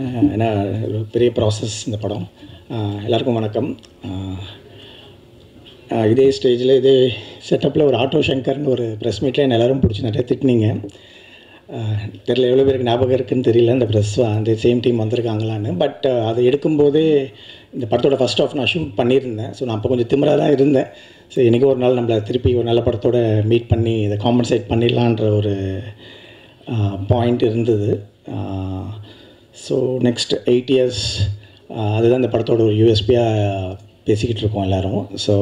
ஏன்னா ஒரு பெரிய ப்ராசஸ் இந்த படம். எல்லாருக்கும் வணக்கம். இதே ஸ்டேஜில் இதே செட்டப்பில் ஒரு ஆட்டோ சங்கர்னு ஒரு ப்ரெஸ் மீட்டில் என்ன எல்லோரும் பிடிச்சி நிறைய திட்டினீங்க. தெரியல எவ்வளோ பேருக்கு ஞாபகம் இருக்குதுன்னு தெரியல, இந்த ப்ரெஸ் அந்த சேம் டீம் வந்திருக்காங்களான்னு. பட் அதை எடுக்கும்போதே இந்த படத்தோட ஃபஸ்ட் ஆஃப் நான் ஷூட் பண்ணியிருந்தேன். ஸோ நான் அப்போ கொஞ்சம் திமிராக தான் இருந்தேன். ஸோ இன்றைக்கி ஒரு நாள் நம்மளை திருப்பி ஒரு நல்ல படத்தோட மீட் பண்ணி இதை காம்பன்சேட் பண்ணிடலான்ற ஒரு பாயிண்ட் இருந்தது. ஸோ நெக்ஸ்ட் 8 years அதுதான் இந்த படத்தோட ஒரு யூஎஸ்பியாக பேசிக்கிட்டு இருக்கோம் எல்லோரும். ஸோ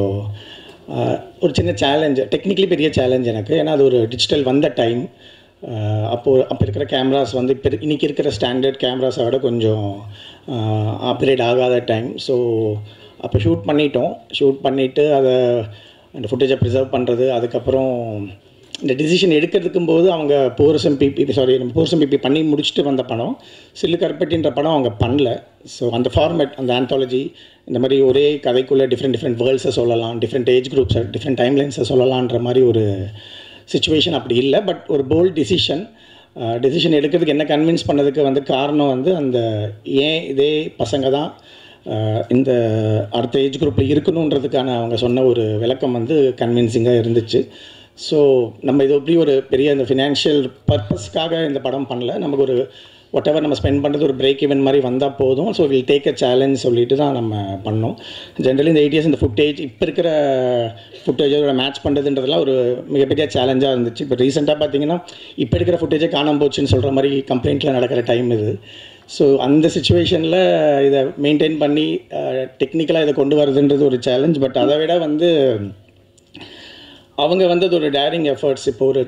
ஒரு சின்ன சேலஞ்ச், டெக்னிக்கலி பெரிய சேலஞ்ச் எனக்கு. ஏன்னா அது ஒரு டிஜிட்டல் வந்த டைம். அப்போ இருக்கிற கேமராஸ் வந்து இப்போ இன்றைக்கி இருக்கிற ஸ்டாண்டர்ட் கேமராஸை விட கொஞ்சம் அப்கிரேட் ஆகாத டைம். ஸோ அப்போ ஷூட் பண்ணிவிட்டு அதை அந்த ஃபுட்டேஜை ப்ரிசர்வ் பண்ணுறது, அதுக்கப்புறம் இந்த டிசிஷன் எடுக்கிறதுக்கும் போது அவங்க போர்சம் பிபி பண்ணி முடிச்சுட்டு வந்த படம். சில்லு கருப்பட்டின்ற படம் அவங்க பண்ணல. ஸோ அந்த ஃபார்மேட், அந்த ஆந்தாலஜி, இந்த மாதிரி ஒரே கதைக்குள்ளே டிஃப்ரெண்ட் வேர்ல்ட்ஸை சொல்லலாம், டிஃப்ரெண்ட் ஏஜ் குரூப்ஸை, டிஃப்ரெண்ட் டைம்லைன்ஸை சொல்லலான்ற மாதிரி ஒரு சிச்சுவேஷன் அப்படி இல்லை. பட் ஒரு போல்ட் டிசிஷன் எடுக்கிறதுக்கு என்ன கன்வின்ஸ் பண்ணதுக்கு வந்து காரணம் வந்து அந்த ஏன் இதே பசங்க தான் இந்த அடுத்த ஏஜ் குரூப்பில் இருக்கணுன்றதுக்கான அவங்க சொன்ன ஒரு விளக்கம் வந்து கன்வின்சிங்காக இருந்துச்சு. ஸோ நம்ம இது எப்படி ஒரு பெரிய அந்த ஃபினான்ஷியல் பர்பஸ்க்காக இந்த படம் பண்ணல. நமக்கு ஒரு whatever நம்ம ஸ்பெண்ட் பண்ணுறது ஒரு பிரேக் ஈவன் மாதிரி வந்தால் போதும். So will take a challenge சொல்லிட்டு தான் நம்ம பண்ணோம். ஜென்ரலி இந்த 8 years இந்த ஃபுட்டேஜ் இப்போ இருக்கிற ஃபுட்டேஜோட மேட்ச் பண்ணுறதுன்றதுலாம் ஒரு மிகப்பெரிய சேலஞ்சாக இருந்துச்சு. இப்போ ரீசெண்டாக பார்த்தீங்கன்னா இப்போ இருக்கிற ஃபுட்டேஜே காணாமல் போச்சுன்னு சொல்கிற மாதிரி கம்ப்ளைண்ட்டில் நடக்கிற டைம் இது. ஸோ அந்த சிச்சுவேஷனில் இதை மெயின்டைன் பண்ணி டெக்னிக்கலாக இதை கொண்டு வரதுன்றது ஒரு சேலஞ்ச். பட் அதை விட வந்து அவங்க வந்து அது ஒரு டேரிங் எஃபர்ட்ஸ். இப்போ ஒரு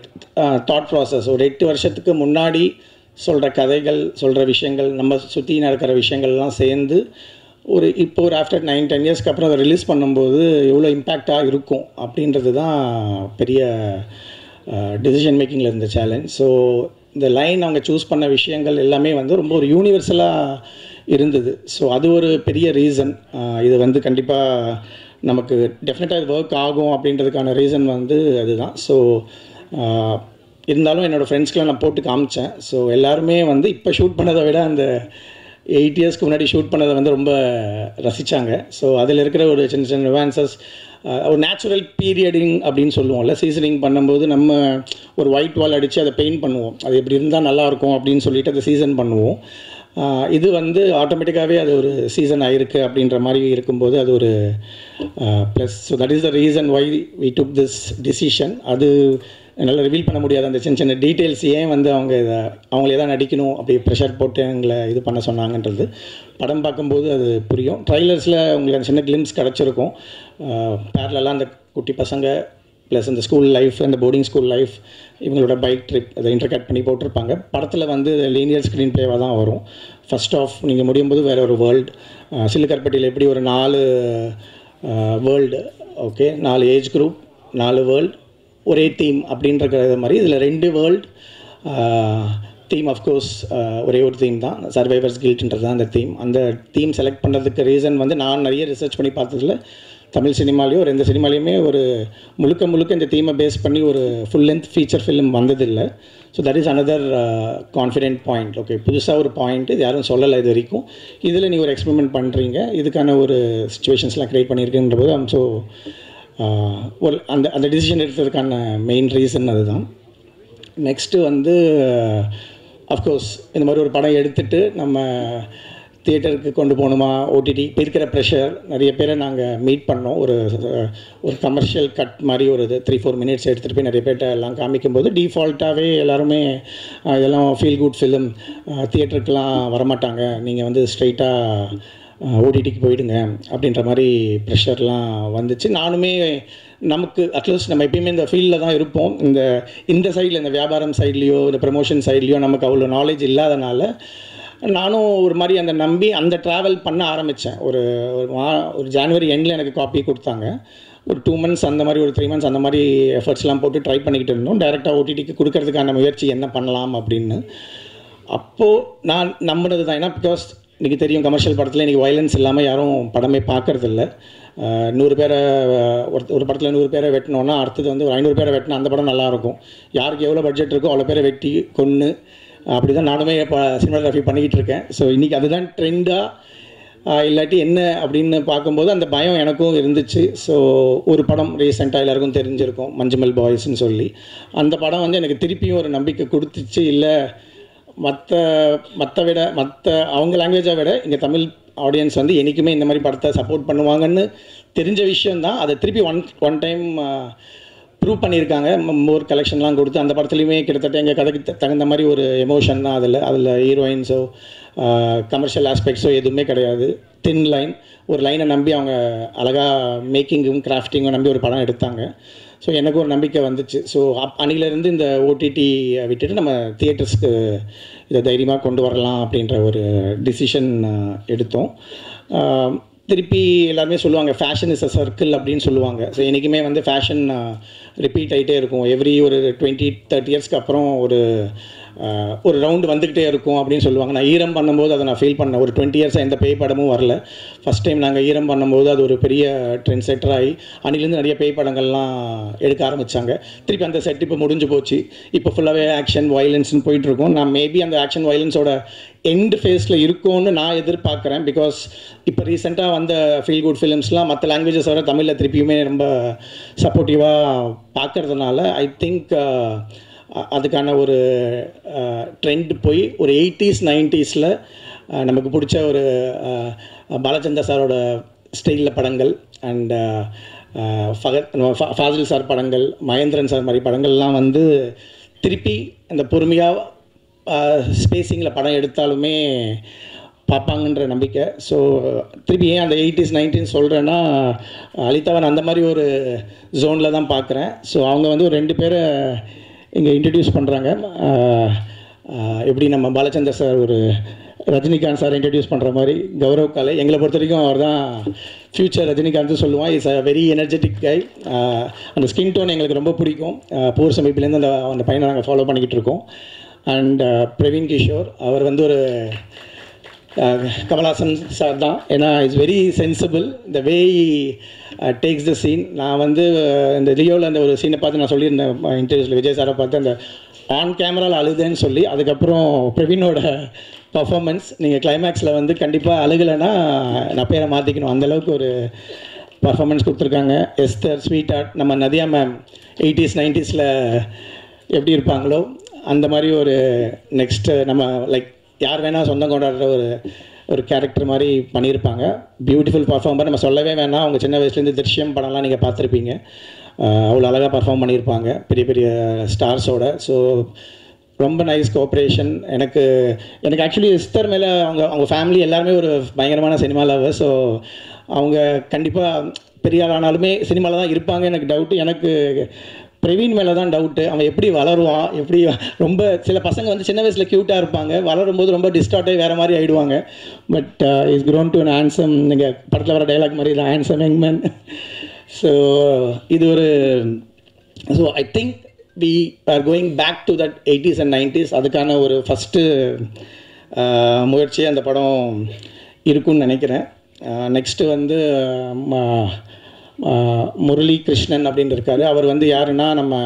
தாட் ப்ராசஸ், ஒரு 8 வருஷத்துக்கு முன்னாடி சொல்கிற கதைகள், சொல்கிற விஷயங்கள், நம்ம சுற்றி நடக்கிற விஷயங்கள்லாம் சேர்ந்து இப்போ ஒரு ஆஃப்டர் 9-10 yearsக்கு அப்புறம் அதை ரிலீஸ் பண்ணும்போது எவ்வளோ இம்பேக்டாக இருக்கும் அப்படின்றது தான் பெரிய டெசிஷன் மேக்கிங்கில் இருந்த சேலஞ்ச். ஸோ இந்த லைன் அவங்க சூஸ் பண்ண விஷயங்கள் எல்லாமே வந்து ரொம்ப ஒரு யூனிவர்சலாக இருந்தது. ஸோ அது ஒரு பெரிய ரீசன். இது வந்து கண்டிப்பாக நமக்கு டெஃபினட்டாக இது ஒர்க் ஆகும் அப்படின்றதுக்கான ரீசன் வந்து அதுதான். ஸோ இருந்தாலும் என்னோடய ஃப்ரெண்ட்ஸ்க்கெலாம் நான் போட்டு காமிச்சேன். ஸோ எல்லாருமே வந்து இப்போ ஷூட் பண்ணதை விட அந்த 8 yearsக்கு முன்னாடி ஷூட் பண்ணதை வந்து ரொம்ப ரசித்தாங்க. ஸோ அதில் இருக்கிற ஒரு சின்ன சின்ன நியூவான்சஸ், ஒரு நேச்சுரல் பீரியடிங் அப்படின்னு சொல்லுவோம்ல, சீசனிங் பண்ணும்போது நம்ம ஒரு ஒயிட் வால் அடித்து அதை பெயிண்ட் பண்ணுவோம். அது எப்படி இருந்தால் நல்லாயிருக்கும் அப்படின்னு சொல்லிட்டு அதை சீசன் பண்ணுவோம். இது வந்து ஆட்டோமேட்டிக்காகவே அது ஒரு சீசன் ஆகிருக்கு அப்படின்ற மாதிரி இருக்கும்போது அது ஒரு plus. So that is the reason why we took this decision. அது என்னால் ரிவீல் பண்ண முடியாது அந்த சின்ன சின்ன டீட்டெயில்ஸ், ஏன் வந்து அவங்களே தான் நடிக்கணும் அப்படி ப்ரெஷர் போட்டு எங்களை இது பண்ண சொன்னாங்கன்றது படம் பார்க்கும்போது அது புரியும். ட்ரைலர்ஸில் உங்களுக்கு அந்த சின்ன கிளிம்ஸ் கிடச்சிருக்கும். பேரலெல்லாம் அந்த குட்டி பசங்க ப்ளஸ் அந்த ஸ்கூல் லைஃப், அந்த போர்டிங் ஸ்கூல் லைஃப், இவங்களோட பைக் ட்ரிப் அதை இன்டர்கட் பண்ணி போட்டிருப்பாங்க. படத்தில் வந்து லீனியர் ஸ்க்ரீன் ப்ளேவாக தான் வரும். ஃபஸ்ட் ஆஃப் நீங்கள் முடியும் போது வேறு ஒரு வேர்ல்டு, சில்லுக்கற்பட்டியில் எப்படி ஒரு 4 world, okay, 4 age group, 4 world, ஒரே தீம் அப்படின்ற மாதிரி இதில் 2 வேர்ல்டு தீம். அஃப்கோர்ஸ் ஒரே ஒரு தீம் தான், சர்வைவர்ஸ் கில்ட்ன்றது தான் அந்த தீம். அந்த தீம் செலக்ட் பண்ணுறதுக்கு ரீசன் வந்து நான் நிறைய ரிசர்ச் பண்ணி பார்த்ததில் தமிழ் சினிமாலேயோ ஒரு எந்த சினிமாலேயுமே ஒரு முழுக்க இந்த தீமை பேஸ் பண்ணி ஒரு ஃபுல் லென்த் ஃபீச்சர் ஃபிலிம் வந்ததில்லை. So that is another confident point. Okay, புதுசாக ஒரு பாயிண்ட், இது யாரும் சொல்லலை இது வரைக்கும். இதில் நீங்கள் ஒரு எக்ஸ்பெரிமெண்ட் பண்ணுறீங்க, இதுக்கான ஒரு சிச்சுவேஷன்ஸ்லாம் க்ரியேட் பண்ணியிருக்குன்ற போது ஸோ ஒரு அந்த டிசிஷன் எடுத்ததுக்கான மெயின் ரீசன் அதுதான். நெக்ஸ்ட்டு வந்து அஃப்கோர்ஸ் இந்த மாதிரி ஒரு படம் எடுத்துகிட்டு நம்ம தியேட்டருக்கு கொண்டு போகணுமா, ஓடிடி, இப்போ இருக்கிற ப்ரெஷர், நிறைய பேரை நாங்கள் மீட் பண்ணோம். ஒரு கமர்ஷியல் கட் மாதிரி ஒரு 3-4 minutes எடுத்துகிட்டு போய் நிறைய பேர்கிட்ட எல்லாம் காமிக்கும்போது டிஃபால்ட்டாகவே எல்லாருமே இதெல்லாம் ஃபீல் குட் ஃபிலிம், தியேட்டருக்கெலாம் வரமாட்டாங்க, நீங்கள் வந்து ஸ்ட்ரைட்டாக ஓடிடிக்கு போயிடுங்க அப்படின்ற மாதிரி ப்ரெஷர்லாம் வந்துச்சு. நானுமே நமக்கு அட்லீஸ்ட் நம்ம எப்பயுமே இந்த ஃபீல்டில் தான் இருப்போம். இந்த சைடில், இந்த வியாபாரம் சைட்லேயோ இந்த ப்ரமோஷன் சைட்லேயோ நமக்கு அவ்வளோ நாலேஜ் இல்லாதனால நானும் ஒரு மாதிரி அந்த நம்பி அந்த ட்ராவல் பண்ண ஆரம்பித்தேன். ஒரு ஜான்வரி எண்டில் எனக்கு காப்பி கொடுத்தாங்க. ஒரு 2 months அந்த மாதிரி, ஒரு 3 months அந்த மாதிரி எஃபர்ட்ஸ்லாம் போட்டு ட்ரை பண்ணிக்கிட்டு இருந்தோம். டைரெக்டாக ஓடிடிக்கு கொடுக்கறதுக்கான முயற்சி என்ன பண்ணலாம் அப்படின்னு. அப்போது நான் நம்பினது தான். ஏன்னா பிகாஸ் இன்றைக்கி தெரியும், கமர்ஷியல் படத்தில் இன்றைக்கி வயலன்ஸ் இல்லாமல் யாரும் படமே பார்க்குறதில்ல. 100 பேரை ஒரு படத்தில் 100 பேரை வெட்டினோன்னா அடுத்தது வந்து ஒரு 500 பேரை வெட்டினா அந்த படம் நல்லாயிருக்கும். யாருக்கு எவ்வளோ பட்ஜெட் இருக்கோ அவ்வளோ பேரை வெட்டி கொன்று அப்படி தான் நானுமே இப்போ சினிமாகிராஃபி பண்ணிக்கிட்டு இருக்கேன். ஸோ இன்றைக்கி அதுதான் ட்ரெண்டாக இல்லாட்டி என்ன அப்படின்னு பார்க்கும்போது அந்த பயம் எனக்கும் இருந்துச்சு. ஸோ ஒரு படம் ரீசெண்டாக எல்லாருக்கும் தெரிஞ்சிருக்கும், மஞ்சுமல் பாய்ஸ்ன்னு சொல்லி. அந்த படம் வந்து எனக்கு திருப்பியும் ஒரு நம்பிக்கை கொடுத்துச்சு. இல்லை மற்ற அவங்க லாங்குவேஜை விட இங்கே தமிழ் ஆடியன்ஸ் வந்து என்றைக்குமே இந்த மாதிரி படத்தை சப்போர்ட் பண்ணுவாங்கன்னு தெரிஞ்ச விஷயந்தான். அதை திருப்பி ஒன் டைம் ப்ரூவ் பண்ணியிருக்காங்க. மோர் கலெக்ஷன்லாம் கொடுத்து அந்த படத்துலையுமே கிட்டத்தட்ட எங்கள் கதைக்கு தகுந்த மாதிரி ஒரு எமோஷன் தான். அதில் ஹீரோயின்ஸோ கமர்ஷியல் ஆஸ்பெக்ட்ஸோ எதுவுமே கிடையாது. தின் லைன், ஒரு லைனை நம்பி அவங்க அழகாக மேக்கிங்கும் கிராஃப்டிங்கும் நம்பி ஒரு படம் எடுத்தாங்க. ஸோ எனக்கு ஒரு நம்பிக்கை வந்துச்சு. ஸோ அன்னிலேருந்து இந்த ஓடிடி விட்டுட்டு நம்ம தியேட்டர்ஸ்க்கு இதை தைரியமாக கொண்டு வரலாம் அப்படின்ற ஒரு டிசிஷன் எடுத்தோம். திருப்பி எல்லாருமே சொல்லுவாங்க ஃபேஷன் இஸ் அ சர்க்கிள் அப்படின்னு சொல்லுவாங்க. ஸோ என்றைக்குமே வந்து ஃபேஷன் ரிப்பீட் ஆகிட்டே இருக்கும். எவ்ரி ஒரு 20-30 இயர்ஸ்க்கு அப்புறம் ஒரு ரவுண்டு வந்துக்கிட்டே இருக்கும் அப்படின்னு சொல்லுவாங்க. நான் ஈரம் பண்ணும்போது அதை நான் ஃபீல் பண்ணேன். ஒரு 20 இயர்ஸாக எந்த பேய் படமும் வரல. ஃபஸ்ட் டைம் நாங்கள் ஈரம் பண்ணும்போது அது ஒரு பெரிய ட்ரெண்ட் செட்டர் ஆகி அன்னிலேருந்து நிறைய பேய் படங்கள்லாம் எடுக்க ஆரம்பித்தாங்க. திருப்பி அந்த செட் இப்போ முடிஞ்சு போச்சு. இப்போ ஃபுல்லாகவே ஆக்ஷன் வயலன்ஸ்னு போயிட்டுருக்கோம். நான் மேபி அந்த ஆக்ஷன் வயலன்ஸோட எண்ட் ஃபேஸில் இருக்கும்னு நான் எதிர்பார்க்குறேன். பிகாஸ் இப்போ ரீசெண்டாக வந்த ஃபீல் குட் ஃபிலிம்ஸ்லாம் மற்ற லாங்குவேஜஸ் வர தமிழில் திருப்பியுமே ரொம்ப சப்போர்ட்டிவாக பார்க்கறதுனால ஐ திங்க் அதுக்கான ஒரு ட்ரெண்ட் போய் ஒரு 80s 90s நமக்கு பிடிச்ச ஒரு பாலச்சந்தர் சாரோட ஸ்டைலில் படங்கள் அண்ட் ஃபாசில் சார் படங்கள், மகேந்திரன் சார் மாதிரி படங்கள்லாம் வந்து திருப்பி அந்த பொறுமையாக ஸ்பேஸிங்கில் படம் எடுத்தாலுமே பார்ப்பாங்கன்ற நம்பிக்கை. ஸோ திருப்பி ஏன் அந்த 80s 90s சொல்கிறேன்னா, அலிதாவன் அந்த மாதிரி ஒரு ஜோனில் தான் பார்க்குறேன். ஸோ அவங்க வந்து ஒரு 2 பேரை இங்கே இன்ட்ரடியூஸ் பண்ணுறாங்க. எப்படி நம்ம பாலச்சந்தர் சார் ஒரு ரஜினிகாந்த் சார் இன்ட்ரடியூஸ் பண்ணுற மாதிரி கௌரவ் காலே எங்களை பொறுத்த வரைக்கும் அவர் தான் ஃப்யூச்சர் ரஜினிகாந்த் சொல்லுவான். இஸ் அ வெரி எனர்ஜெட்டிக் கை. அந்த ஸ்கின் டோன் எங்களுக்கு ரொம்ப பிடிக்கும். போர் சமீபிலேருந்து அந்த பையனை நாங்கள் ஃபாலோ பண்ணிக்கிட்டு இருக்கோம். அண்ட் பிரவீன் கிஷோர் அவர் வந்து ஒரு கமல்ஹாசன் சார் தான். ஏன்னா it's very sensible the way takes the scene. நான் வந்து இந்த லியோவில் அந்த ஒரு சீனை பார்த்து நான் சொல்லியிருந்தேன் இன்டர்வியூஸில், விஜய் சாரை பார்த்து அந்த ஆன் கேமராவில் அழுதுன்னு சொல்லி. அதுக்கப்புறம் பிரவீனோட பர்ஃபார்மன்ஸ் நீங்கள் கிளைமேக்ஸில் வந்து கண்டிப்பாக அழுகலைன்னா நான் பேரை மாற்றிக்கணும், அந்தளவுக்கு ஒரு பர்ஃபார்மன்ஸ் கொடுத்துருக்காங்க. எஸ்தர், ஸ்வீட் ஆர்ட், நம்ம நதியா மேம் 80s 90s எப்படி இருப்பாங்களோ அந்த மாதிரி ஒரு நெக்ஸ்ட்டு நம்ம லைக் யார் வேணால் சொந்தம் கொண்டாடுற ஒரு கேரக்டர் மாதிரி பண்ணியிருப்பாங்க. பியூட்டிஃபுல் பர்ஃபார்மர், நம்ம சொல்லவே வேணாம். அவங்க சின்ன வயசுலேருந்து திருஷ்யம் படம்லாம் நீங்கள் பார்த்துருப்பீங்க. அவ்வளோ அழகாக பர்ஃபார்ம் பண்ணியிருப்பாங்க பெரிய பெரிய ஸ்டார்ஸோட. ஸோ ரொம்ப நைஸ் கோஆப்ரேஷன். எனக்கு ஆக்சுவலி எஸ்தர் மேலே அவங்க ஃபேமிலி எல்லாருமே ஒரு பயங்கரமான சினிமா லவர். ஸோ அவங்க கண்டிப்பாக பெரிய ஆளானாலுமே சினிமாவில் தான் இருப்பாங்க. எனக்கு டவுட்டு. எனக்கு பிரவீன் மேலே தான் டவுட்டு. அவன் எப்படி வளருவான், எப்படி ரொம்ப சில பசங்க வந்து சின்ன வயசில் க்யூட்டாக இருப்பாங்க, வளரும்போது ரொம்ப டிஸ்டார்ட்டாகி வேறு மாதிரி ஆகிடுவாங்க. But is grown to an handsome, நீங்கள் படத்தில் வர டைலாக் மாதிரி தான் ஹேண்ட்ஸம் யங் மேன். ஸோ இது ஒரு so I think we are going back to that 80s and 90s. அதுக்கான ஒரு ஃபஸ்ட்டு முயற்சியே அந்த படம் இருக்குன்னு நினைக்கிறேன். நெக்ஸ்ட்டு வந்து முரளி கிருஷ்ணன் அப்படின்னு இருக்கார். அவர் வந்து யாருன்னா நம்ம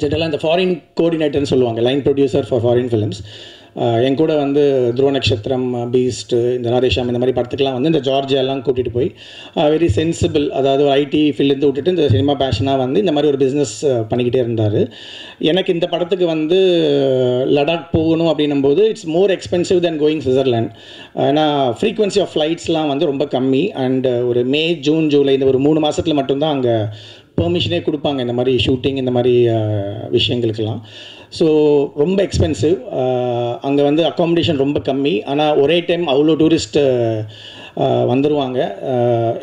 ஜென்ரலாக இந்த ஃபாரின் கோஆர்டினேட்டர்னு சொல்லுவாங்க, line producer for foreign films. என் கூட வந்து துருவ நட்சத்திரம், பீஸ்ட்டு, இந்த நாரேஷாம் இந்த மாதிரி படத்துக்கெலாம் வந்து இந்த ஜார்ஜியாலாம் கூட்டிகிட்டு போய் வெரி சென்சிபிள், அதாவது ஒரு ஐடி ஃபீல்டு விட்டுட்டு இந்த சினிமா பேஷனாக வந்து இந்த மாதிரி ஒரு பிஸ்னஸ் பண்ணிக்கிட்டே இருந்தார். எனக்கு இந்த படத்துக்கு வந்து லடாக் போகணும் அப்படின்னும்போது it's more expensive then going Switzerland. ஏன்னா ஃப்ரீக்வன்சி ஆஃப் ஃப்ளைட்ஸ்லாம் வந்து ரொம்ப கம்மி. அண்ட் ஒரு மே, ஜூன், ஜூலை இந்த ஒரு 3 மாதத்தில் மட்டும்தான் அங்கே பெர்மிஷனே கொடுப்பாங்க இந்த மாதிரி ஷூட்டிங் இந்த மாதிரி விஷயங்களுக்கெல்லாம். ஸோ ரொம்ப எக்ஸ்பென்சிவ். அங்கே வந்து அக்காமடேஷன் ரொம்ப கம்மி. ஆனால் ஒரே டைம் அவ்வளோ டூரிஸ்ட்டு வந்துடுவாங்க.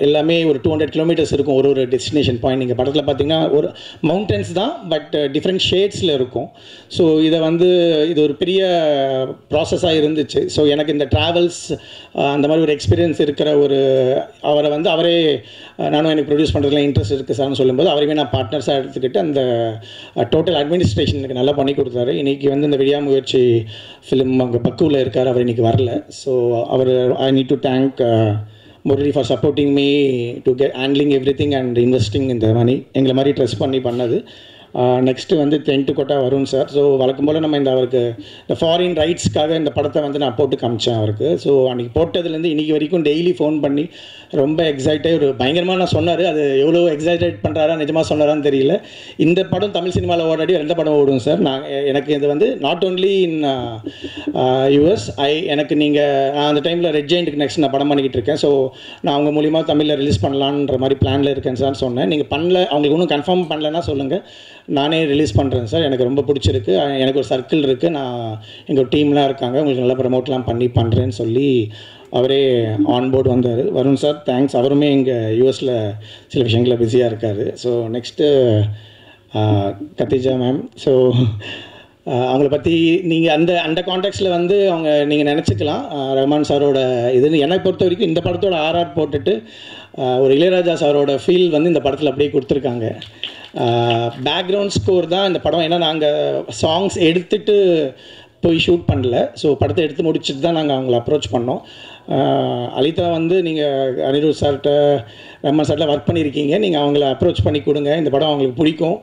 எல்லாமே ஒரு 200 கிலோமீட்டர்ஸ் இருக்கும் ஒரு டெஸ்டினேஷன் பாயிண்ட். நீங்கள் படத்தில் பார்த்தீங்கன்னா ஒரு மவுண்டன்ஸ் தான், பட் டிஃப்ரெண்ட் ஷேட்ஸில் இருக்கும். ஸோ இது ஒரு பெரிய ப்ராசஸாக இருந்துச்சு. ஸோ எனக்கு இந்த ட்ராவல்ஸ் அந்த மாதிரி ஒரு எக்ஸ்பீரியன்ஸ் இருக்கிற அவரே நானும் எனக்கு ப்ரொடியூஸ் பண்ணுறதுல இன்ட்ரெஸ்ட் இருக்குது சார்னு சொல்லும்போது அவரையுமே நான் பார்ட்னர்ஸாக எடுத்துக்கிட்டு அந்த டோட்டல் அட்மினிஸ்ட்ரேஷன் எனக்கு நல்லா பண்ணி கொடுத்தாரு. இன்றைக்கி வந்து இந்த விடியாமுயற்சி ஃபிலிம் அங்கே பக்குவில் இருக்கார், அவர் இன்றைக்கி வரல. So I need to thank Murali for supporting me to get handling everything and investing in the money. எங்களை மாதிரி ட்ரெஸ் பண்ணி பண்ணது. நெக்ஸ்ட்டு வந்து தென்ட்டுக்கோட்டா வருண் சார். ஸோ வழக்கம் போல் நம்ம அவருக்கு இந்த ஃபாரின் ரைட்ஸ்க்காக இந்த படத்தை வந்து நான் போட்டு காமிச்சேன் அவருக்கு. ஸோ அன்றைக்கி போட்டதுலேருந்து இன்றைக்கி வரைக்கும் டெய்லி ஃபோன் பண்ணி ரொம்ப எக்ஸைட்டாக ஒரு பயங்கரமாக நான் சொன்னார். அது எவ்வளோ எக்ஸைட்டேட் பண்ணுறாரா நிஜமாக சொன்னாரான்னு தெரியல. இந்த படம் தமிழ் சினிமாவில் ஓடாடி எந்த படம் ஓடும் சார். எனக்கு இது வந்து நாட் ஓன்லி இன் யூஎஸ் எனக்கு நான் அந்த டைமில் ரெட் ஜெயிண்ட்டுக்கு நெக்ஸ்ட் நான் படம் பண்ணிக்கிட்டு இருக்கேன். ஸோ நான் அவங்க மூலிமா தமிழில் ரிலீஸ் பண்ணலான்ற மாதிரி பிளானில் இருக்கேன் சார் சொன்னேன். நீங்கள் பண்ணல, அவங்களுக்கு இன்னும் கன்ஃபார்ம் பண்ணலன்னா சொல்லுங்கள், நானே ரிலீஸ் பண்ணுறேன் சார். எனக்கு ரொம்ப பிடிச்சிருக்கு, எனக்கு ஒரு சர்க்கிள் இருக்குது, நான் எங்கள் டீம்லாம் இருக்காங்க, உங்களுக்கு நல்லா ப்ரமோட்லாம் பண்ணி பண்ணுறேன்னு சொல்லி அவரே ஆன்போர்டு வந்தார். Varun sir thanks. அவருமே இங்கே யூஎஸில் சில விஷயங்களில் பிஸியாக இருக்கார். So next Khadija ma'am. So அவங்கள பற்றி நீங்கள் அந்த கான்டெக்ட்ஸில் வந்து நீங்கள் நினச்சிக்கலாம் ரஹ்மான் சாரோட இதுன்னு. என்னை பொறுத்த வரைக்கும் இந்த படத்தோட ஆர்ஆர் போட்டுட்டு ஒரு இளையராஜா சாரோட ஃபீல் வந்து இந்த படத்தில் அப்படியே கொடுத்துருக்காங்க. பேக்ரவுண்ட் ஸ்கோர் தான் இந்த படம். ஏன்னா நாங்கள் சாங்ஸ் எடுத்துகிட்டு போய் ஷூட் பண்ணல. ஸோ படத்தை எடுத்து முடிச்சுட்டு தான் நாங்கள் அவங்கள அப்ரோச் பண்ணோம். அலிதா வந்து நீங்கள் அனிருத் சார்கிட்ட ரஹ்மான் சார்கிட்ட ஒர்க் பண்ணியிருக்கீங்க, நீங்கள் அவங்கள அப்ரோச் பண்ணி கொடுங்க, இந்த படம் அவங்களுக்கு பிடிக்கும்,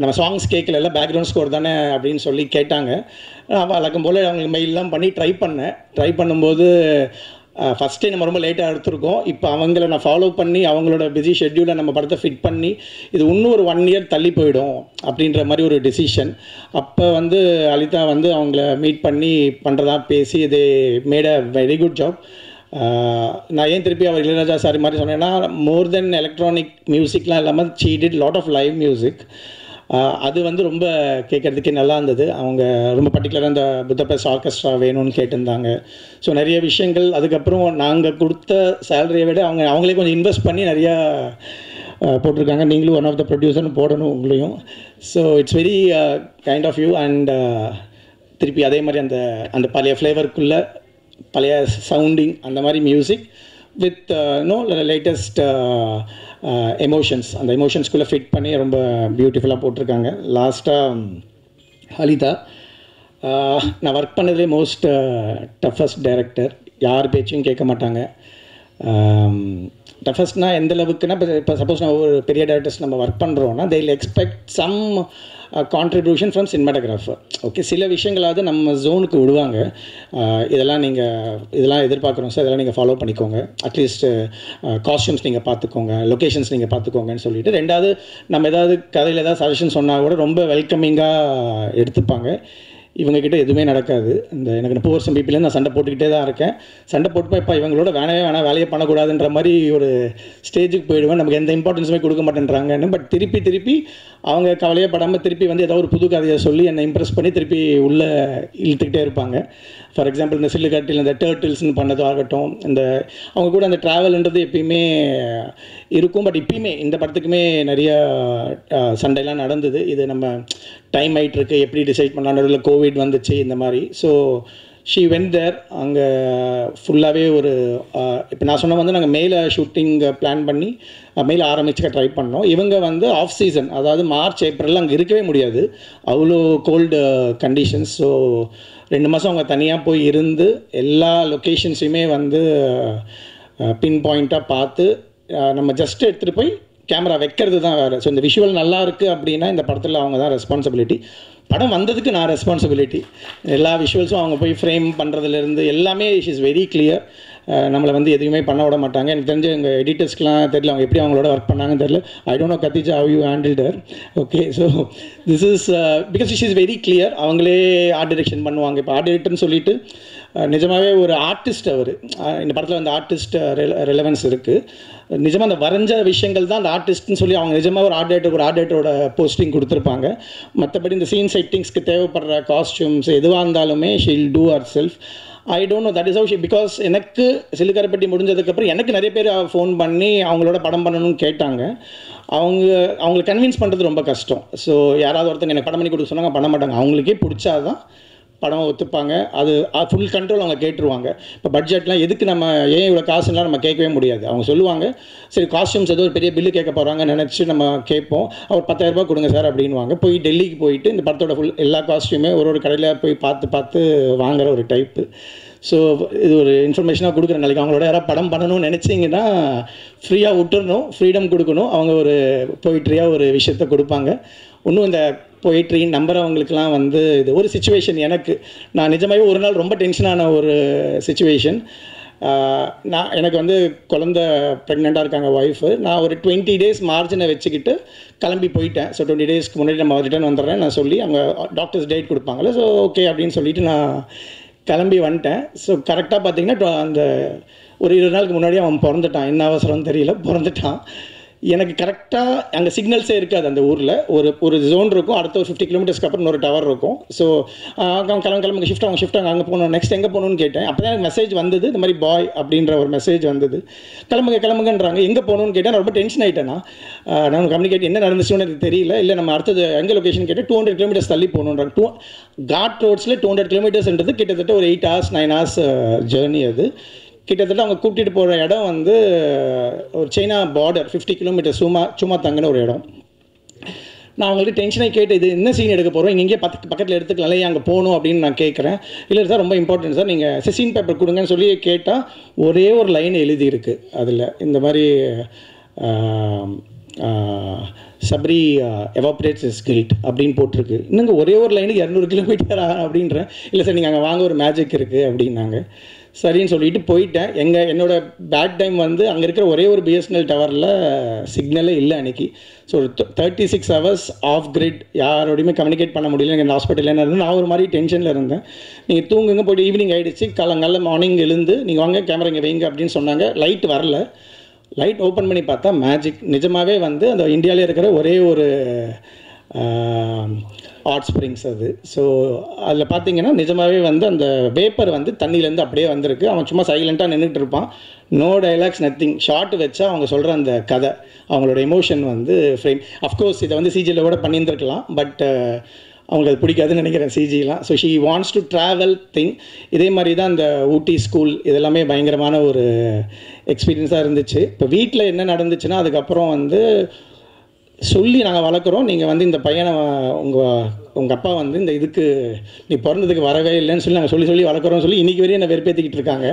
நம்ம சாங்ஸ் கேட்கல பேக்ரவுண்ட் ஸ்கோர் தானே அப்படின்னு சொல்லி கேட்டாங்க. வழக்கம் போல் அவங்களுக்கு மெயிலெலாம் பண்ணி ட்ரை பண்ணும்போது ஃபஸ்ட்டே நம்ம ரொம்ப லேட்டாக எடுத்திருக்கோம். இப்போ அவங்கள நான் ஃபாலோ பண்ணி அவங்களோட பிஸி ஷெட்யூலை நம்ம படத்தை ஃபிட் பண்ணி இது இன்னும் ஒரு 1 இயர் தள்ளி போயிடும் அப்படின்ற மாதிரி ஒரு டெசிஷன். அப்போ வந்து அலிதா வந்து அவங்கள மீட் பண்ணி பண்ணுறதா பேசி இது made a very good job. நான் ஏன் திருப்பி அவர் இளையராஜா சார் மாதிரி சொன்னேன்னா, மோர் தென் எலக்ட்ரானிக் மியூசிக்லாம் இல்லாமல் she did lot of live music. அது வந்து ரொம்ப கேட்குறதுக்கே நல்லா இருந்தது. அவங்க ரொம்ப பர்டிகுலராக இந்த புத்தபெஸ்ட் ஆர்கெஸ்ட்ரா வேணும்னு கேட்டிருந்தாங்க. ஸோ நிறைய விஷயங்கள் அதுக்கப்புறம் நாங்கள் கொடுத்த சேலரியை விட அவங்களே கொஞ்சம் இன்வெஸ்ட் பண்ணி நிறையா போட்டிருக்காங்க. நீங்களும் ஒன் ஆஃப் த ப்ரொடியூசர்னு போடணும் உங்களையும். So it's very kind of you. And திருப்பி அதே மாதிரி அந்த பழைய ஃப்ளேவருக்குள்ளே பழைய சவுண்டிங் அந்த மாதிரி மியூசிக் வித் லேட்டஸ்ட் எமோஷன்ஸ், அந்த எமோஷன்ஸ்குள்ளே ஃபிட் பண்ணி ரொம்ப பியூட்டிஃபுல்லாக போட்டிருக்காங்க. லாஸ்ட்டாக அலிதா நான் ஒர்க் பண்ணதுலேயே மோஸ்ட் டஃபஸ்ட் டைரக்டர். யார் பேச்சையும் கேட்க மாட்டாங்க. டஃபஸ்ட்னால் எந்த அளவுக்குன்னா, இப்போ சப்போஸ் நான் ஒரு பெரிய டேரக்டர்ஸ் நம்ம ஒர்க் பண்ணுறோன்னா they will expect some contribution from cinematographer. Okay, சில விஷயங்களாவது நம்ம ஜோனுக்கு விடுவாங்க. இதெல்லாம் எதிர்பார்க்குறோம் சார், இதெல்லாம் நீங்கள் ஃபாலோ பண்ணிக்கோங்க, அட்லீஸ்ட் காஸ்டியூம்ஸ் நீங்கள் பார்த்துக்கோங்க, லொக்கேஷன்ஸ் நீங்கள் பார்த்துக்கோங்கன்னு சொல்லிவிட்டு, ரெண்டாவது நம்ம ஏதாவது கதையில் ஏதாவது சஜஷன் சொன்னால் கூட ரொம்ப வெல்கமிங்காக எடுத்துப்பாங்க. இவங்ககிட்ட எதுவுமே நடக்காது. எனக்கு போர் சம்பிப்பிலேருந்து நான் சண்டை போட்டுக்கிட்டே தான் இருக்கேன். சண்டை போட்டுப்போம் இப்போ இவங்களோட வேணாம் வேலையை பண்ணக்கூடாதுன்ற மாதிரி ஒரு ஸ்டேஜுக்கு போயிடுவேன். நமக்கு எந்த இம்பார்ட்டன்ஸுமே கொடுக்க மாட்டேன்றாங்கன்னு. பட் திருப்பி அவங்க கவலையே படாமல் திருப்பி வந்து ஏதாவது ஒரு புது கதையை சொல்லி என்னை இம்ப்ரெஸ் பண்ணி திருப்பி உள்ளே இழுத்துக்கிட்டே இருப்பாங்க. ஃபார் எக்ஸாம்பிள் இந்த சில்லுக்காட்டில் இந்த டர்ட்டில்ஸ்னு பண்ணதும் ஆகட்டும், அவங்க கூட அந்த ட்ராவல்ன்றது எப்பயுமே இருக்கும். பட் இப்பயுமே இந்த படத்துக்குமே நிறைய சண்டைலாம் நடந்தது. இது நம்ம டைம் ஆகிட்டுருக்கு, எப்படி டிசைட் பண்ணலான்னு கோவிட் வந்துச்சு இந்த மாதிரி. So she went there. அங்கே ஃபுல்லாகவே இப்போ நான் சொன்ன வந்து நாங்கள் மேலே ஷூட்டிங் பிளான் பண்ணி மேலே ஆரம்பிச்சுக்க ட்ரை பண்ணோம். இவங்க வந்து ஆஃப் சீசன், அதாவது மார்ச் ஏப்ரலில் அங்கே இருக்கவே முடியாது, அவ்வளோ கோல்டு கண்டிஷன்ஸ். ஸோ 2 மாதம் அவங்க தனியாக போய் இருந்து எல்லா லொக்கேஷன்ஸையுமே வந்து பின் பாயிண்ட்டாக பார்த்து நம்ம ஜஸ்ட் எடுத்துகிட்டு போய் கேமரா வைக்கிறது தான் வேறு. ஸோ இந்த விஷுவல் நல்லா இருக்குது அப்படின்னா இந்த படத்தில் அவங்க தான் ரெஸ்பான்சிபிலிட்டி. படம் வந்ததுக்கு நான் ரெஸ்பான்சிபிலிட்டி. எல்லா விஷுவல்ஸும் அவங்க போய் ஃப்ரேம் பண்ணுறதுலேருந்து எல்லாமே இஸ் வெரி கிளியர். நம்மளை வந்து எதுவுமே பண்ண விட மாட்டாங்க. எனக்கு தெரிஞ்ச எங்கள் எடிட்டர்ஸ்க்கெலாம் தெரியல அவங்க எப்படி அவங்களோட ஒர்க் பண்ணாங்கன்னு தெரியல. ஐ don't no Khadija how you handled her. Okay, so this is because is very clear. அவங்களே ஆர்ட் டைரக்ஷன் பண்ணுவாங்க. இப்போ ஆர்ட் டைரக்டர்னு சொல்லிட்டு நிஜமாகவே ஒரு ஆர்டிஸ்ட் அவர். இந்த படத்தில் அந்த ஆர்டிஸ்ட் ரெலவன்ஸ் இருக்குது. நிஜமாக அந்த வரைஞ்ச விஷயங்கள் தான் அந்த ஆர்டிஸ்ட்னு சொல்லி அவங்க நிஜமாக ஒரு ஆர்ட் டைரக்டரோட போஸ்டிங் கொடுத்துருப்பாங்க. மற்றபடி இந்த சீன் செட்டிங்ஸ்க்கு தேவைப்படுற காஸ்டியூம்ஸ் எதுவாக இருந்தாலுமே she'll do herself. I don't know, that is how she. Because எனக்கு சிலுக்கரைப்பட்டி முடிஞ்சதுக்கப்புறம் எனக்கு நிறைய பேர் ஃபோன் பண்ணி அவங்களோட படம் பண்ணணும்னு கேட்டாங்க. அவங்களை கன்வின்ஸ் பண்ணுறது ரொம்ப கஷ்டம். ஸோ யாராவது ஒருத்தங்க எனக்கு படம் பண்ணி கொடுக்க சொன்னாங்க, பண்ண மாட்டாங்க. அவங்களுக்கே பிடிச்சாதான் படம் ஒத்துப்பாங்க. அது ஃபுல் கண்ட்ரோல் அவங்க கேட்டுருவாங்க. இப்போ பட்ஜெட்லாம் எதுக்கு நம்ம ஏன் இவ்வளோ காசுலாம் நம்ம கேட்கவே முடியாது. அவங்க சொல்லுவாங்க, சரி காஸ்டியூம்ஸ் ஏதோ ஒரு பெரிய பில்லு கேட்க போகிறாங்கன்னு நினச்சி நம்ம கேட்போம். அவர் 10,000 ரூபாய் கொடுங்க சார் அப்படின்வாங்க. போய் டெல்லிக்கு போயிட்டு இந்த படத்தோட எல்லா காஸ்டியூமே ஒரு கடையில் போய் பார்த்து வாங்குகிற ஒரு டைப்பு. ஸோ இது ஒரு இன்ஃபர்மேஷனாக கொடுக்குற நாளைக்கு அவங்களோட யாராவது படம் பண்ணணும்னு நினச்சிங்கன்னா ஃப்ரீயாக விட்டுறணும், ஃப்ரீடம் கொடுக்கணும். அவங்க ஒரு போயிட்ரியாக ஒரு விஷயத்த கொடுப்பாங்க. இன்னும் இந்த போயிட்ரி நம்புறவங்களுக்கெல்லாம் வந்து இது ஒரு சுச்சுவேஷன். நான் நிஜமாகவே ஒரு நாள் ரொம்ப டென்ஷனான ஒரு சுச்சுவேஷன். எனக்கு வந்து குழந்த ப்ரெக்னெண்ட்டாக இருக்காங்க ஒய்ஃபு. நான் ஒரு 20 days மார்ஜினை வச்சுக்கிட்டு கிளம்பி போயிட்டேன். ஸோ 20 daysக்கு முன்னாடி நம்ம ரிட்டர்ன் வந்துடுறேன் நான் சொல்லி, அவங்க டாக்டர்ஸ் டேட் கொடுப்பாங்களே, ஸோ ஓகே அப்படின்னு சொல்லிட்டு நான் கிளம்பி வந்துட்டேன். ஸோ கரெக்டாக பார்த்தீங்கன்னா அந்த ஒரு 20 நாளுக்கு முன்னாடி அவன் பிறந்துட்டான். என்ன அவசரம்னு தெரியல, பிறந்துட்டான். எனக்கு கரெக்டாக அங்கே சிக்னல்ஸே இருக்காது அந்த ஊரில். ஒரு ஜோன் இருக்கும், அடுத்த ஒரு 50 kilometers அப்புறம் இன்னொரு டவர் இருக்கும். ஸோ கிளம்புங்க ஷிஃப்ட் அங்கே போகணும், நெக்ஸ்ட் எங்கே போகணுன்னு கேட்டேன். அப்போ தான் எனக்கு மெசேஜ் வந்தது, இந்த மாதிரி பாய் அப்படின்ற ஒரு மெசேஜ் வந்தது. கிளம்புங்கன்றாங்க. எங்கே போகணுன்னு கேட்டேன். நான் ரொம்ப டென்ஷன் ஆகிட்டேன்னா, நான் கம்யூனிகேட் என்ன நடந்துச்சுன்னு எனக்கு தெரியல. இல்லை நம்ம அடுத்தது எங்கே லொக்கேஷன் கேட்டால் 200 kilometers தள்ளி போகணுன்றாங்க. காட் ரோட்ஸில் 200 kilometersன்றது கிட்டத்தட்ட ஒரு 8 hours 9 hours ஜேர்னி. அது கிட்டத்தட்ட அவங்க கூட்டிகிட்டு போகிற இடம் வந்து ஒரு சைனா பார்டர் 50 kilometers சும்மா தங்கின ஒரு இடம். நான் அவங்கள்ட்ட டென்ஷனாக கேட்டு, இது என்ன சீன் எடுக்க போகிறோம், இங்கே பக்கத்தில் எடுத்துக்கலாம், அங்கே போகணும் அப்படின்னு நான் கேட்குறேன். இல்லை சார் ரொம்ப இம்பார்ட்டன்ட் சார், நீங்கள் சீன் பேப்பர் கொடுங்கன்னு சொல்லி கேட்டால் ஒரே ஒரு லைன் எழுதியிருக்கு அதில், இந்த மாதிரி சப்ரி எவாப்ரேட்ஸ் இஸ் கில்ட் அப்படின்னு போட்டிருக்கு. இன்னுங்க ஒரே ஒரு லைனுக்கு 200 kilometer அப்படின்றேன். இல்லை சார் நீங்கள் அங்கே வாங்க ஒரு மேஜிக் இருக்குது அப்படின்னாங்க. சரின்னு சொல்லிட்டு போயிட்டேன். என்னோட பேட் டைம் வந்து அங்கே இருக்கிற ஒரே ஒரு பிஎஸ்என்எல் டவரில் சிக்னலே இல்லை அன்றைக்கி. ஸோ 36 hours ஆஃப் கிரிட், யாரோடையுமே கம்யூனிகேட் பண்ண முடியல. எங்கள் ஹாஸ்பிட்டலில் என்ன இருந்தது, நான் ஒரு மாதிரி டென்ஷனில் இருந்தேன். நீங்கள் தூங்குங்க, போய்ட்டு ஈவினிங் ஆகிடுச்சு, காலங்கால மார்னிங் எழுந்து நீங்கள் வாங்க கேமரா இங்கே வைங்க அப்படின்னு சொன்னாங்க. லைட் வரல. லைட் ஓப்பன் பண்ணி பார்த்தா மேஜிக். நிஜமாகவே வந்து அந்த இந்தியாவிலே இருக்கிற ஒரே ஒரு ஹாட் ஸ்ப்ரிங்ஸ் அது. ஸோ அதில் பார்த்தீங்கன்னா நிஜமாகவே வந்து அந்த வேப்பர் வந்து தண்ணியிலேருந்து அப்படியே வந்திருக்கு. அவன் சும்மா சைலண்ட்டாக நின்றுட்டு இருப்பான். No dialogues, nothing. ஷார்ட் வச்சா அவங்க சொல்கிற அந்த கதை, அவங்களோட எமோஷன் வந்து ஃப்ரேம். அஃப்கோர்ஸ் இதை வந்து சிஜியில் கூட பண்ணியிருந்துருக்கலாம், பட் அவங்களுக்கு அது பிடிக்காதுன்னு நினைக்கிறேன் சிஜிலாம். So she wants to travel thing. இதே மாதிரி தான் அந்த ஊட்டி ஸ்கூல் இதெல்லாமே பயங்கரமான ஒரு எக்ஸ்பீரியன்ஸாக இருந்துச்சு. இப்போ வீட்டில் என்ன நடந்துச்சுன்னா, அதுக்கப்புறம் வந்து சொல்லி நாங்கள் வளர்க்குறோம், நீங்கள் வந்து இந்த பையனை உங்கள் அப்பா வந்து இந்த இதுக்கு நீ பிறந்ததுக்கு வரவே இல்லைன்னு சொல்லி நாங்கள் சொல்லி வளர்க்குறோம்னு சொல்லி இன்றைக்கி வரையும் என்னை வெறுப்பேற்றிக்கிட்டு இருக்காங்க.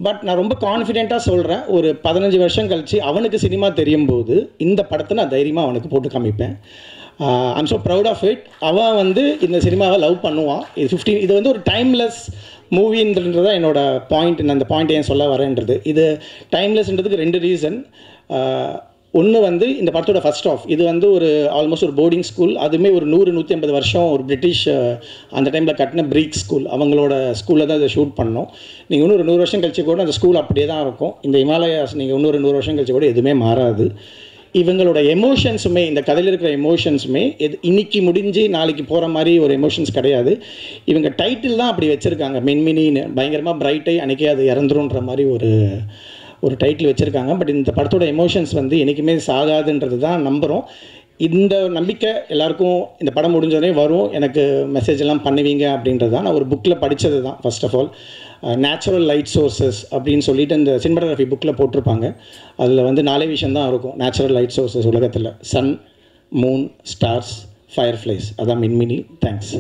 பட் நான் ரொம்ப கான்ஃபிடென்ட்டாக சொல்கிறேன், ஒரு 15 வருஷம் கழித்து அவனுக்கு சினிமா தெரியும் போது இந்த படத்தை நான் தைரியமாக அவனுக்கு போட்டு காமிப்பேன். I'm so proud of it. அவன் வந்து இந்த சினிமாவை லவ் பண்ணுவான். இது வந்து ஒரு டைம்லெஸ் மூவின்றது தான் என்னோட பாயிண்ட். நான் அந்த பாயிண்ட் ஏன் சொல்ல வரேன்றது, இது டைம்லெஸ்ன்றதுக்கு 2 ரீசன். ஒன்று வந்து இந்த படத்தோட ஃபர்ஸ்ட் ஆஃப், இது வந்து ஒரு ஆல்மோஸ்ட் ஒரு போர்டிங் ஸ்கூல். அதுவுமே ஒரு 100-150 வருஷம் ஒரு பிரிட்டிஷ் அந்த டைமில் கட்டின பிரீக் ஸ்கூல், அவங்களோட ஸ்கூலில் தான் இதை ஷூட் பண்ணோம். நீங்கள் இன்னும் ஒரு 100 வருஷம் கழிச்சு கூட அந்த ஸ்கூல் அப்படியே தான் இருக்கும். இந்த ஹிமாலயாஸ் நீங்கள் இன்னொரு 100 வருஷம் கழிச்சு கூட எதுவுமே மாறாது. இவங்களோட எமோஷன்ஸுமே, இந்த கதையில் இருக்கிற எமோஷன்ஸுமே இன்னைக்கு முடிஞ்சு நாளைக்கு போகிற மாதிரி ஒரு எமோஷன்ஸ் கிடையாது. இவங்க டைட்டில் தான் அப்படி வச்சுருக்காங்க, மென்மினின்னு. பயங்கரமாக பிரைட்டை அன்றைக்கே அது இறந்துருன்ற மாதிரி ஒரு டைட்டில் வச்சுருக்காங்க. பட் இந்த படத்தோட எமோஷன்ஸ் வந்து என்றைக்குமே சாகாதுன்றது தான் நம்புகிறோம். இந்த நம்பிக்கை எல்லாருக்கும் இந்த படம் முடிஞ்சோடனே வரும், எனக்கு மெசேஜ் எல்லாம் பண்ணுவீங்க அப்படின்றது தான். நான் ஒரு புக்கில் படித்தது தான். First of all natural light sources அப்படின்னு சொல்லிட்டு இந்த சினிமாட்டோகிராஃபி புக்கில் போட்டிருப்பாங்க. அதில் வந்து 4 விஷயம் தான் இருக்கும் நேச்சுரல் லைட் சோர்சஸ் உலகத்தில்: sun, moon, stars, fireflies. அதான் மின்மினி. தேங்க்ஸ்.